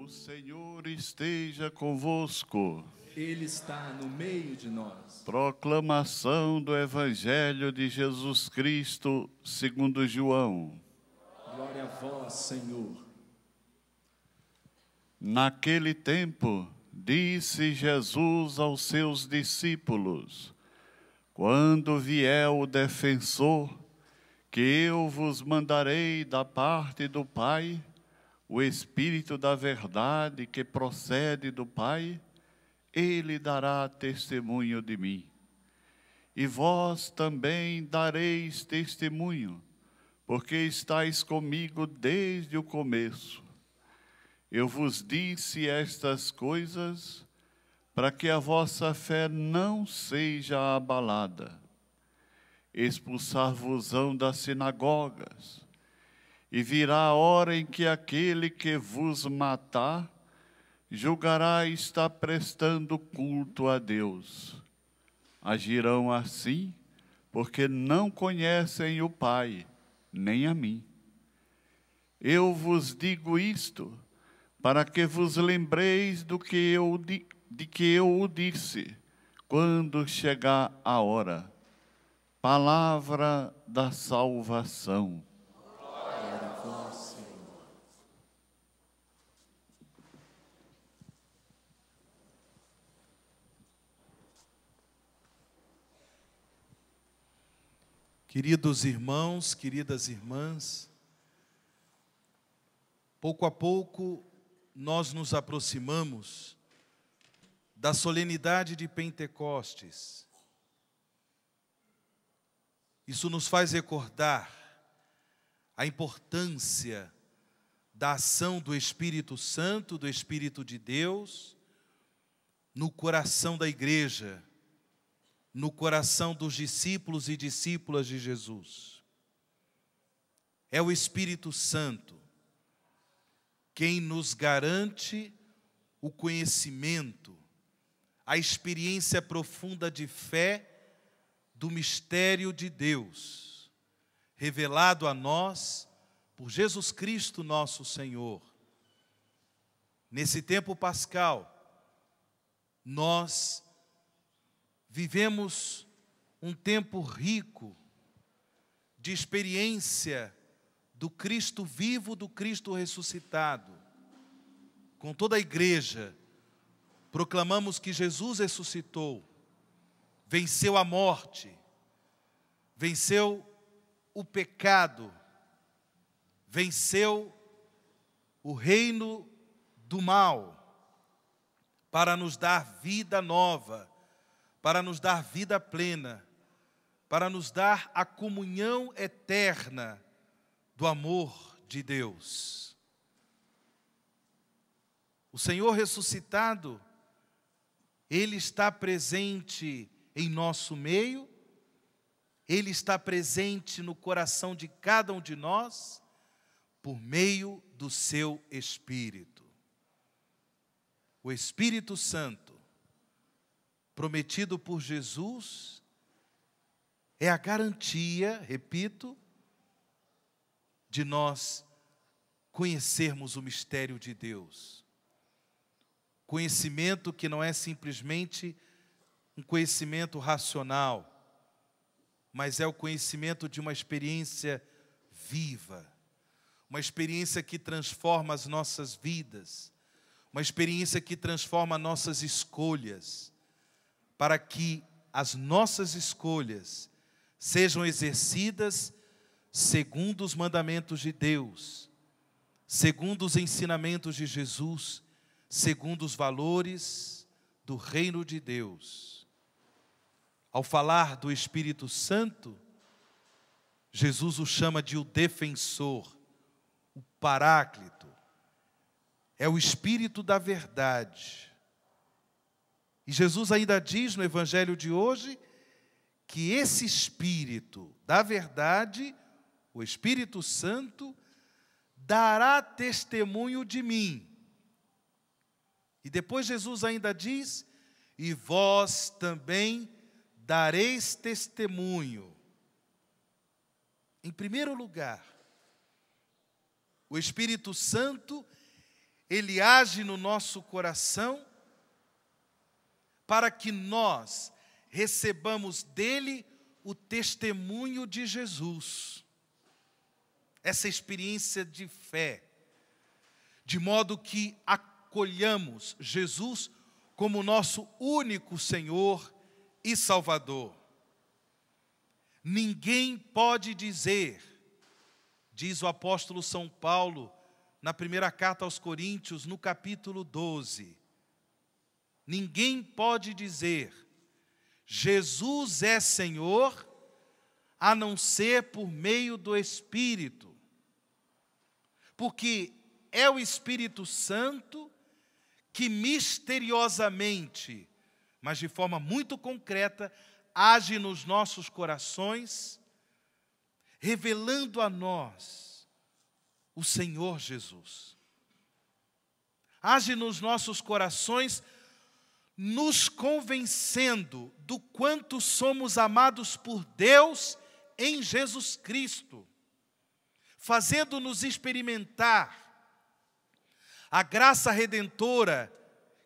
O Senhor esteja convosco. Ele está no meio de nós. Proclamação do Evangelho de Jesus Cristo, segundo João. Glória a vós, Senhor. Naquele tempo, disse Jesus aos seus discípulos: quando vier o defensor, que eu vos mandarei da parte do Pai, o Espírito da verdade que procede do Pai, ele dará testemunho de mim. E vós também dareis testemunho, porque estáis comigo desde o começo. Eu vos disse estas coisas para que a vossa fé não seja abalada. Expulsar-vos-ão das sinagogas, e virá a hora em que aquele que vos matar julgará estar prestando culto a Deus. Agirão assim, porque não conhecem o Pai, nem a mim. Eu vos digo isto, para que vos lembreis de que eu o disse, quando chegar a hora. Palavra da salvação. Glória a vós, Senhor. Queridos irmãos, queridas irmãs, pouco a pouco nós nos aproximamos da solenidade de Pentecostes. Isso nos faz recordar a importância da ação do Espírito Santo, do Espírito de Deus, no coração da igreja, no coração dos discípulos e discípulas de Jesus. É o Espírito Santo quem nos garante o conhecimento, a experiência profunda de fé do mistério de Deus, revelado a nós por Jesus Cristo nosso Senhor. Nesse tempo pascal, nós vivemos um tempo rico de experiência do Cristo vivo, do Cristo ressuscitado. Com toda a igreja, proclamamos que Jesus ressuscitou, venceu a morte, venceu o pecado, venceu o reino do mal, para nos dar vida nova, para nos dar vida plena, para nos dar a comunhão eterna do amor de Deus. O Senhor ressuscitado, Ele está presente em nosso meio, Ele está presente no coração de cada um de nós, por meio do seu Espírito. O Espírito Santo, prometido por Jesus, é a garantia, repito, de nós conhecermos o mistério de Deus. Conhecimento que não é simplesmente um conhecimento racional, mas é o conhecimento de uma experiência viva, uma experiência que transforma as nossas vidas, uma experiência que transforma nossas escolhas, para que as nossas escolhas sejam exercidas segundo os mandamentos de Deus, segundo os ensinamentos de Jesus, segundo os valores do reino de Deus. Ao falar do Espírito Santo, Jesus o chama de o defensor, o paráclito. É o Espírito da verdade. E Jesus ainda diz no Evangelho de hoje que esse Espírito da verdade, o Espírito Santo, dará testemunho de mim. E depois Jesus ainda diz: e vós também dareis testemunho. Em primeiro lugar, o Espírito Santo, Ele age no nosso coração para que nós recebamos dele o testemunho de Jesus. Essa experiência de fé, de modo que acolhamos Jesus como nosso único Senhor e Salvador. Ninguém pode dizer, diz o apóstolo São Paulo, na primeira carta aos Coríntios, no capítulo 12, ninguém pode dizer, Jesus é Senhor, a não ser por meio do Espírito. Porque é o Espírito Santo que misteriosamente, mas de forma muito concreta, age nos nossos corações, revelando a nós o Senhor Jesus. Age nos nossos corações, nos convencendo do quanto somos amados por Deus em Jesus Cristo, fazendo-nos experimentar a graça redentora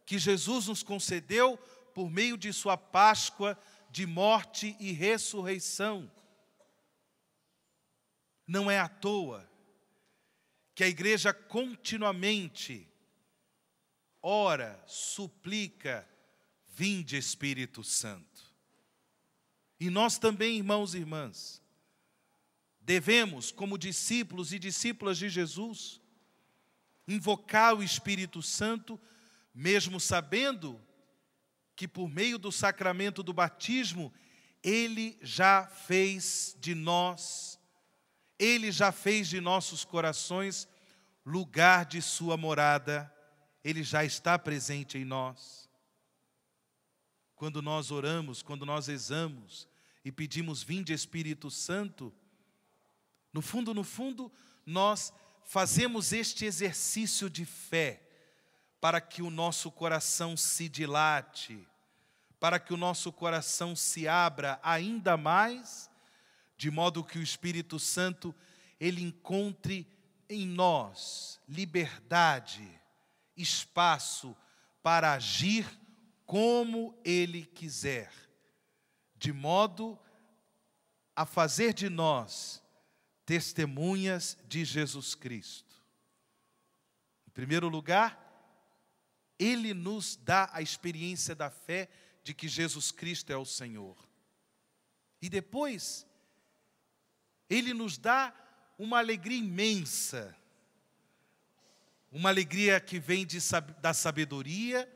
que Jesus nos concedeu por meio de sua Páscoa de morte e ressurreição. Não é à toa que a igreja continuamente ora, suplica, vinde Espírito Santo. E nós também, irmãos e irmãs, devemos, como discípulos e discípulas de Jesus, invocar o Espírito Santo, mesmo sabendo que por meio do sacramento do batismo, Ele já fez de nós, Ele já fez de nossos corações lugar de sua morada, Ele já está presente em nós. Quando nós oramos, quando nós rezamos e pedimos vinde Espírito Santo, no fundo, nós fazemos este exercício de fé para que o nosso coração se dilate, para que o nosso coração se abra ainda mais, de modo que o Espírito Santo, ele encontre em nós liberdade, espaço para agir como Ele quiser, de modo a fazer de nós testemunhas de Jesus Cristo. Em primeiro lugar, Ele nos dá a experiência da fé de que Jesus Cristo é o Senhor. E depois, Ele nos dá uma alegria imensa, uma alegria que vem da sabedoria,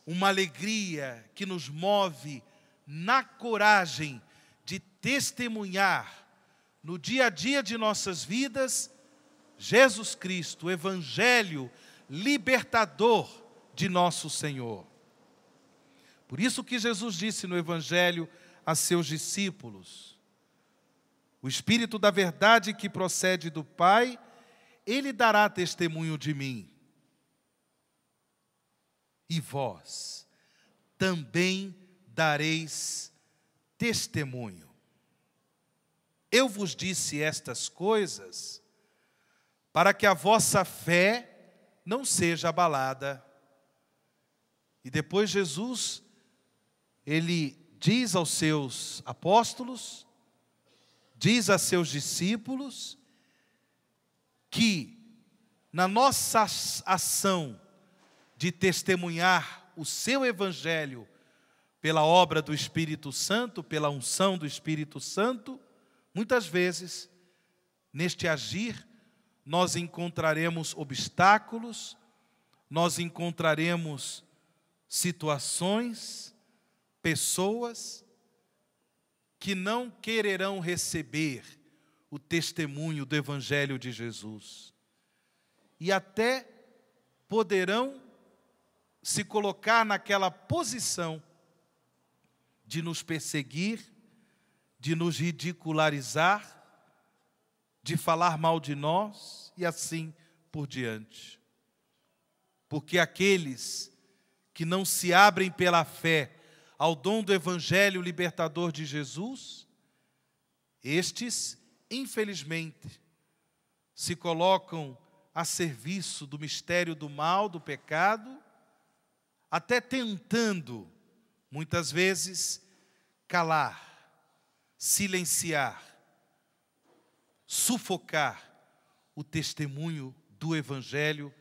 uma alegria que nos move na coragem de testemunhar no dia a dia de nossas vidas Jesus Cristo, o Evangelho libertador de nosso Senhor. Por isso que Jesus disse no Evangelho a seus discípulos: o Espírito da verdade que procede do Pai, Ele dará testemunho de mim. E vós também dareis testemunho. Eu vos disse estas coisas para que a vossa fé não seja abalada. E depois Jesus, Ele diz aos seus apóstolos, diz a seus discípulos, que na nossa ação de testemunhar o seu Evangelho pela obra do Espírito Santo, pela unção do Espírito Santo, muitas vezes, neste agir, nós encontraremos obstáculos, nós encontraremos situações, pessoas que não quererão receber o testemunho do Evangelho de Jesus. E até poderão se colocar naquela posição de nos perseguir, de nos ridicularizar, de falar mal de nós e assim por diante. Porque aqueles que não se abrem pela fé ao dom do Evangelho libertador de Jesus, estes, infelizmente, se colocam a serviço do mistério do mal, do pecado, até tentando, muitas vezes, calar, silenciar, sufocar o testemunho do Evangelho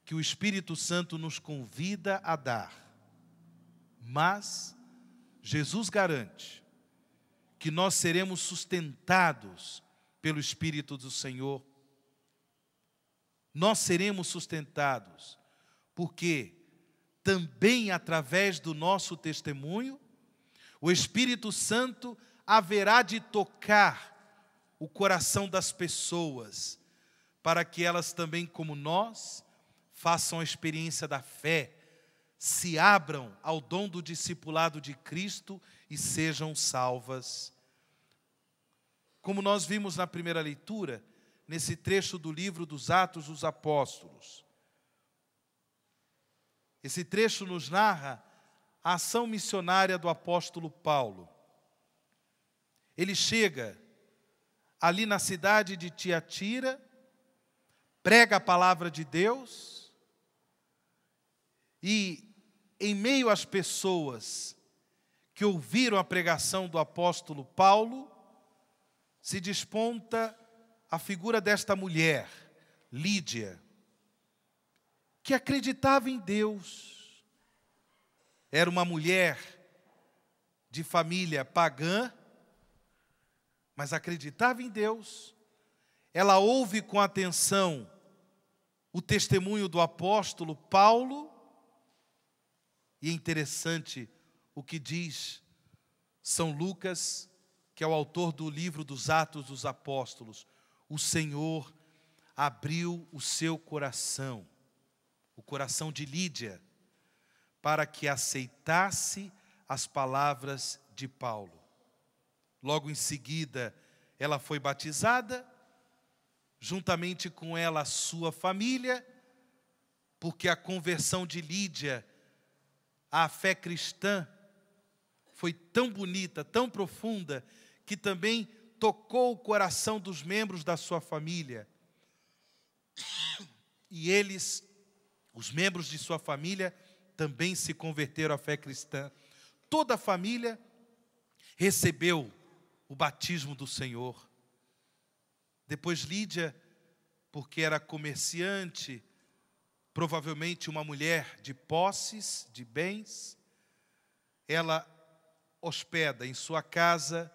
que o Espírito Santo nos convida a dar. Mas Jesus garante que nós seremos sustentados pelo Espírito do Senhor. Nós seremos sustentados porque também através do nosso testemunho, o Espírito Santo haverá de tocar o coração das pessoas, para que elas também, como nós, façam a experiência da fé, se abram ao dom do discipulado de Cristo e sejam salvas. Como nós vimos na primeira leitura, nesse trecho do livro dos Atos dos Apóstolos. Esse trecho nos narra a ação missionária do apóstolo Paulo. Ele chega ali na cidade de Tiatira, prega a palavra de Deus e, em meio às pessoas que ouviram a pregação do apóstolo Paulo, se desponta a figura desta mulher, Lídia, que acreditava em Deus. Era uma mulher de família pagã, mas acreditava em Deus. Ela ouve com atenção o testemunho do apóstolo Paulo, e é interessante o que diz São Lucas, que é o autor do livro dos Atos dos Apóstolos. O Senhor abriu o seu coração, o coração de Lídia, para que aceitasse as palavras de Paulo. Logo em seguida, ela foi batizada, juntamente com ela a sua família, porque a conversão de Lídia à fé cristã foi tão bonita, tão profunda, que também tocou o coração dos membros da sua família. E eles, os membros de sua família, também se converteram à fé cristã. Toda a família recebeu o batismo do Senhor. Depois Lídia, porque era comerciante, provavelmente uma mulher de posses, de bens, ela hospeda em sua casa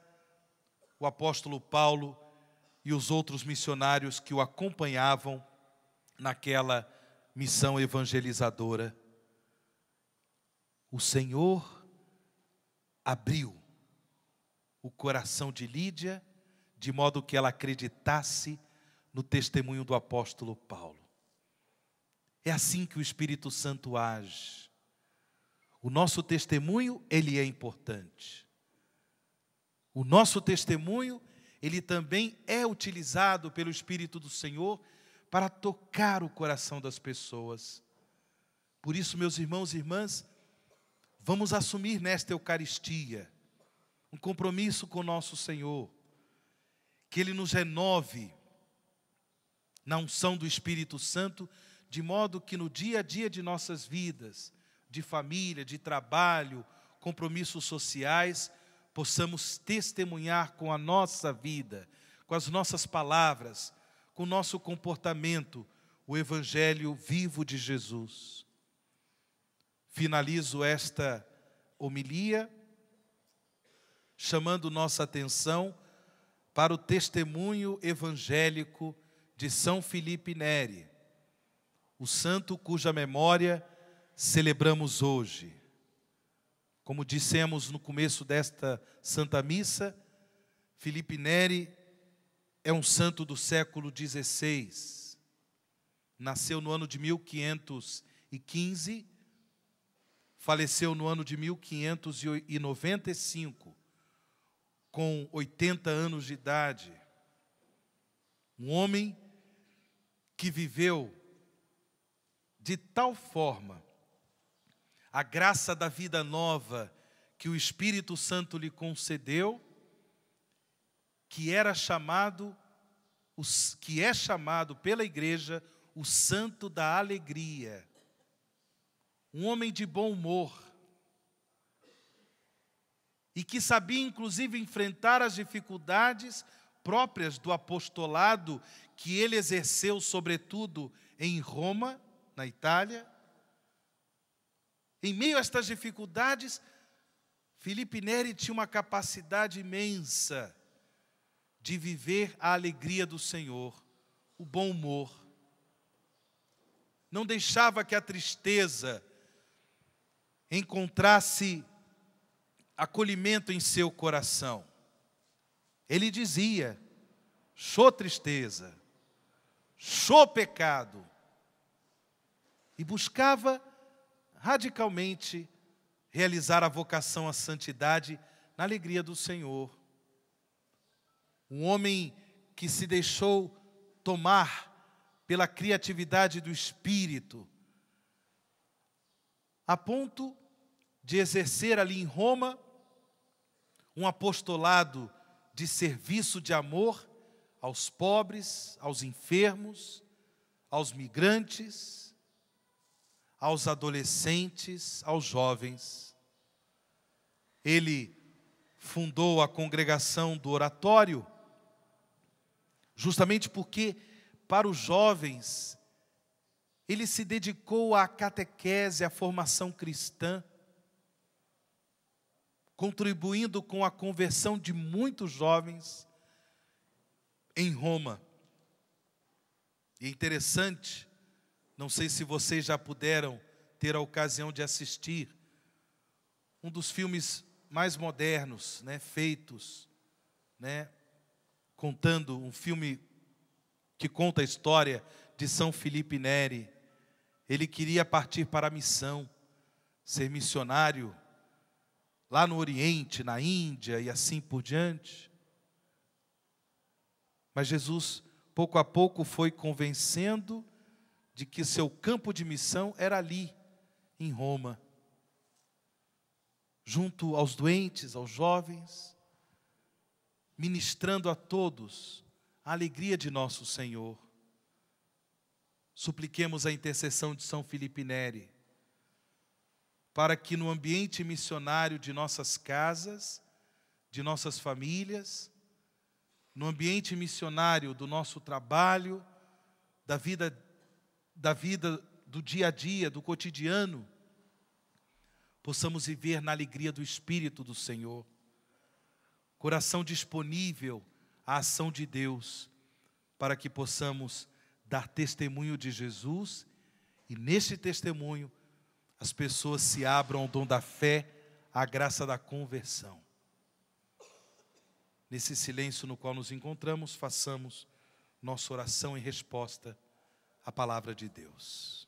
o apóstolo Paulo e os outros missionários que o acompanhavam naquela missão evangelizadora. O Senhor abriu o coração de Lídia, de modo que ela acreditasse no testemunho do apóstolo Paulo. É assim que o Espírito Santo age. O nosso testemunho, ele é importante. O nosso testemunho, ele também é utilizado pelo Espírito do Senhor para tocar o coração das pessoas. Por isso, meus irmãos e irmãs, vamos assumir nesta Eucaristia um compromisso com o nosso Senhor, que Ele nos renove na unção do Espírito Santo, de modo que no dia a dia de nossas vidas, de família, de trabalho, compromissos sociais, possamos testemunhar com a nossa vida, com as nossas palavras, com o nosso comportamento, o Evangelho vivo de Jesus. Finalizo esta homilia chamando nossa atenção para o testemunho evangélico de São Filipe Neri, o santo cuja memória celebramos hoje. Como dissemos no começo desta Santa Missa, Filipe Neri é um santo do século XVI. Nasceu no ano de 1515, faleceu no ano de 1595, com 80 anos de idade. Um homem que viveu de tal forma a graça da vida nova que o Espírito Santo lhe concedeu, que é chamado pela igreja o santo da alegria, um homem de bom humor, e que sabia inclusive enfrentar as dificuldades próprias do apostolado que ele exerceu, sobretudo em Roma, na Itália. Em meio a estas dificuldades, Filipe Neri tinha uma capacidade imensa de viver a alegria do Senhor, o bom humor. Não deixava que a tristeza encontrasse acolhimento em seu coração. Ele dizia: "Xô tristeza, xô pecado", e buscava radicalmente realizar a vocação à santidade na alegria do Senhor. Um homem que se deixou tomar pela criatividade do Espírito, a ponto de exercer ali em Roma um apostolado de serviço de amor aos pobres, aos enfermos, aos migrantes, aos adolescentes, aos jovens. Ele fundou a congregação do Oratório, justamente porque, para os jovens, ele se dedicou à catequese, à formação cristã, contribuindo com a conversão de muitos jovens em Roma. E é interessante, não sei se vocês já puderam ter a ocasião de assistir um dos filmes mais modernos, feitos, contando um filme que conta a história de São Filipe Neri. Ele queria partir para a missão, ser missionário lá no Oriente, na Índia e assim por diante. Mas Jesus, pouco a pouco, foi convencendo de que seu campo de missão era ali, em Roma, junto aos doentes, aos jovens, ministrando a todos a alegria de nosso Senhor. Supliquemos a intercessão de São Filipe Neri, para que no ambiente missionário de nossas casas, de nossas famílias, no ambiente missionário do nosso trabalho, da vida do dia a dia, do cotidiano, possamos viver na alegria do Espírito do Senhor, coração disponível à ação de Deus, para que possamos dar testemunho de Jesus, e neste testemunho as pessoas se abram ao dom da fé, à graça da conversão. Nesse silêncio no qual nos encontramos, façamos nossa oração em resposta à palavra de Deus.